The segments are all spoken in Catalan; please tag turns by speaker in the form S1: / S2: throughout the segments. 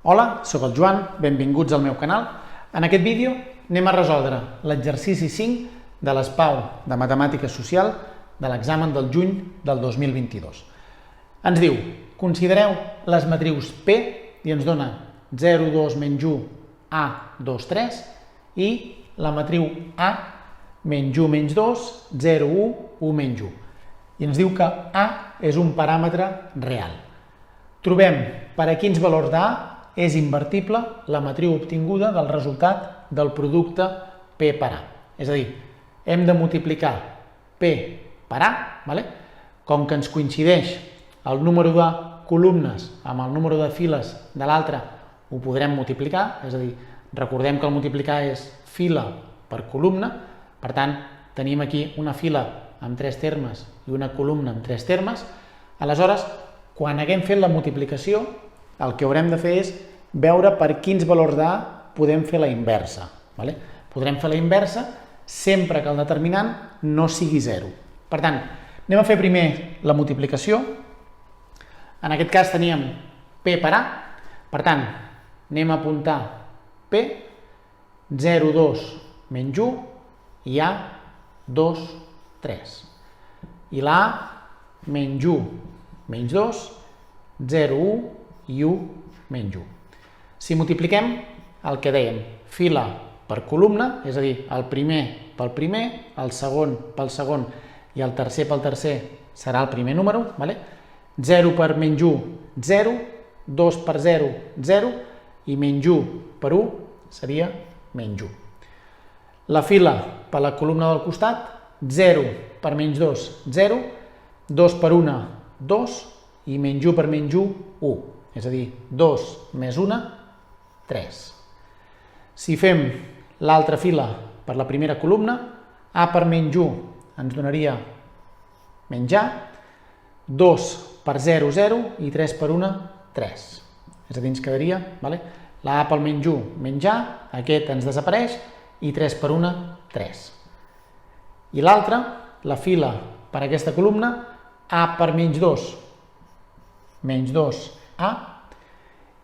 S1: Hola, sóc el Joan, benvinguts al meu canal. En aquest vídeo anem a resoldre l'exercici 5 de l'ESPAU de Matemàtica Social de l'examen del juny del 2022. Ens diu, considereu les matrius P i ens dona 0, 2, menys 1, A, 2, 3 i la matriu A, menys 1, menys 2, 0, 1, 1, menys 1. I ens diu que A és un paràmetre real. Trobem per a quins valors d'A és invertible la matriu obtinguda del resultat del producte P per A. És a dir, hem de multiplicar P per A, com que ens coincideix el número de columnes amb el número de files de l'altre, ho podrem multiplicar, és a dir, recordem que el multiplicar és fila per columna, per tant, tenim aquí una fila amb 3 termes i una columna amb 3 termes, aleshores, quan haguem fet la multiplicació, el que haurem de fer és veure per quins valors d'A podem fer la inversa. Podrem fer la inversa sempre que el determinant no sigui 0. Per tant, anem a fer primer la multiplicació. En aquest cas teníem P per A. Per tant, anem a apuntar P, 0, 2, menys 1, i A, 2, 3. I la A, menys 1, menys 2, 0, 1 i 1, menys 1. Si multipliquem el que dèiem, fila per columna, és a dir, el primer pel primer, el segon pel segon i el tercer pel tercer serà el primer número, 0 per menys 1, 0, 2 per 0, 0, i menys 1 per 1 seria menys 1. La fila per la columna del costat, 0 per menys 2, 0, 2 per 1, 2, i menys 1 per menys 1, 1. És a dir, 2 més 1, 3. Si fem l'altra fila per la primera columna, A per menys 1 ens donaria menys A, 2 per 0, 0, i 3 per 1, 3. És a dir, ens quedaria, la A pel menys 1, menys A, aquest ens desapareix, i 3 per 1, 3. I l'altra, la fila per aquesta columna, A per menys 2, menys 2, A,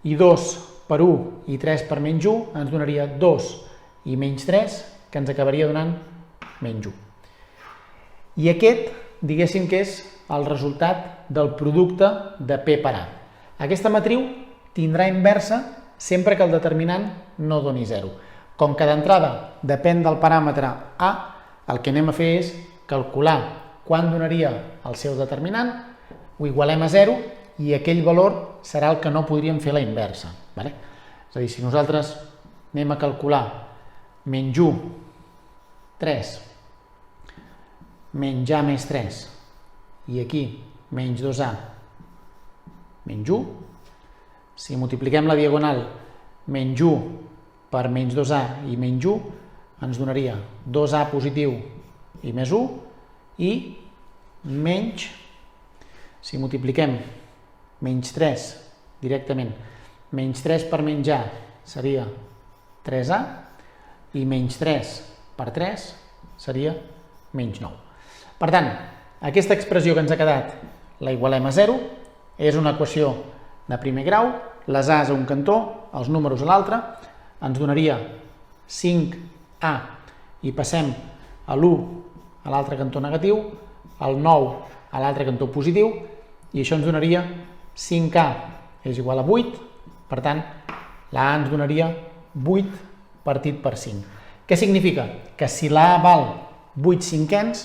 S1: i 2 per 1 i 3 per menys 1 ens donaria 2 i menys 3, que ens acabaria donant menys 1. I aquest, diguéssim que és el resultat del producte de P per A. Aquesta matriu tindrà inversa sempre que el determinant no doni 0. Com que d'entrada depèn del paràmetre A, el que anem a fer és calcular quan donaria el seu determinant, ho igualem a 0, i aquell valor serà el que no podríem fer la inversa. És a dir, si nosaltres anem a calcular menys 1, 3, menys A més 3, i aquí menys 2A, menys 1, si multipliquem la diagonal menys 1 per menys 2A i menys 1, ens donaria 2A positiu i més 1, i menys, si multipliquem menys 3 directament, menys 3 per menys A seria 3A, i menys 3 per 3 seria menys 9. Per tant, aquesta expressió que ens ha quedat la igualem a 0, és una equació de primer grau, les A's a un cantó, els números a l'altre, ens donaria 5A, i passem a l'1 a l'altre cantó negatiu, el 9 a l'altre cantó positiu, i això ens donaria 5A és igual a 8, per tant, la A ens donaria 8 partit per 5. Què significa? Que si la A val 8 cinquens,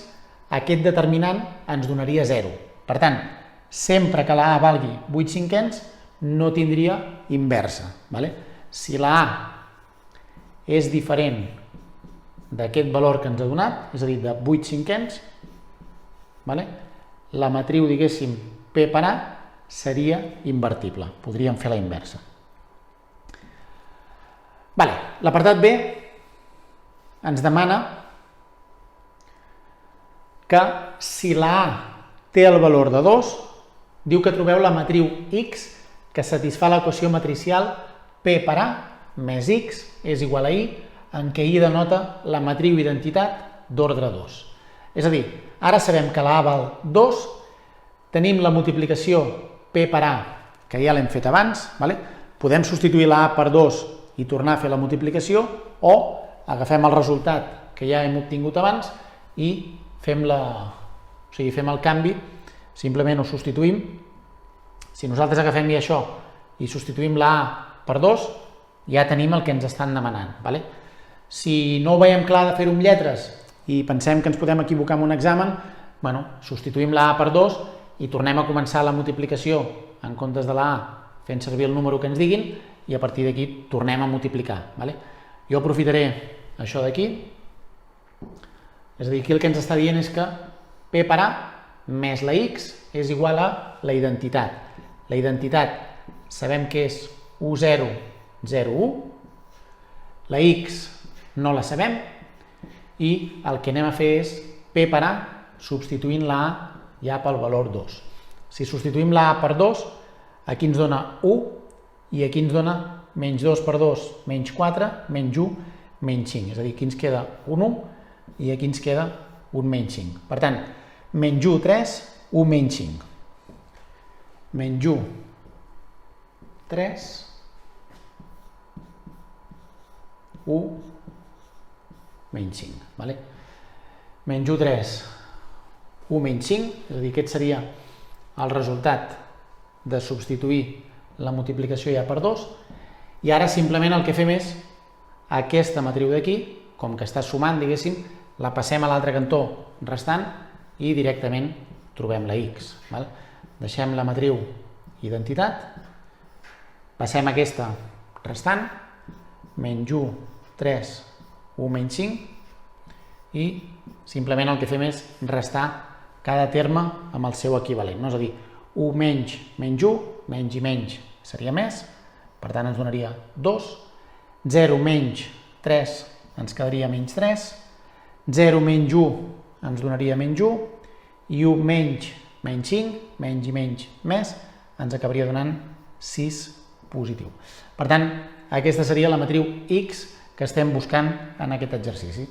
S1: aquest determinant ens donaria 0. Per tant, sempre que la A valgui 8 cinquens, no tindria inversa. Si la A és diferent d'aquest valor que ens ha donat, és a dir, de 8 cinquens, la matriu, diguéssim, P per A, seria invertible. Podríem fer la inversa. L'apartat B ens demana que si la A té el valor de 2, diu que trobeu la matriu X que satisfà l'equació matricial P per A més X és igual a Y, en què Y denota la matriu identitat d'ordre 2. És a dir, ara sabem que la A val 2, tenim la multiplicació P per A, que ja l'hem fet abans, podem substituir la A per 2 i tornar a fer la multiplicació, o agafem el resultat que ja hem obtingut abans i fem el canvi, simplement ho substituïm. Si nosaltres agafem ja això i substituïm la A per 2, ja tenim el que ens estan demanant. Si no ho veiem clar de fer-ho amb lletres i pensem que ens podem equivocar en un examen, substituïm la A per 2 i tornem a començar la multiplicació en comptes de la A fent servir el número que ens diguin i a partir d'aquí tornem a multiplicar. Jo aprofitaré això d'aquí, és a dir, aquí el que ens està dient és que P per A més la X és igual a la identitat. La identitat sabem que és 1, 0, 0, 1. La X no la sabem i el que anem a fer és P per A substituint la A ja pel valor 2. Si substituïm la A per 2, aquí ens dona 1 i aquí ens dona menys 2 per 2, menys 4, menys 1, menys 5. És a dir, aquí ens queda un 1 i aquí ens queda un menys 5. Per tant, menys 1, 3, 1 menys 5. Menys 1, 3, 1 menys 5. Menys 1, 3, 1 menys 5, és a dir, aquest seria el resultat de substituir la multiplicació ja per 2, i ara simplement el que fem és aquesta matriu d'aquí, com que està sumant, diguéssim, la passem a l'altre cantó restant i directament trobem la X. Deixem la matriu identitat, passem aquesta restant, menys 1, 3, 1 menys 5, i simplement el que fem és restar cada terme amb el seu equivalent. És a dir, 1 menys menys 1, menys i menys seria més, per tant ens donaria 2, 0 menys 3 ens quedaria menys 3, 0 menys 1 ens donaria menys 1, i 1 menys menys 5, menys i menys més, ens acabaria donant 6 positiu. Per tant, aquesta seria la matriu X que estem buscant en aquest exercici.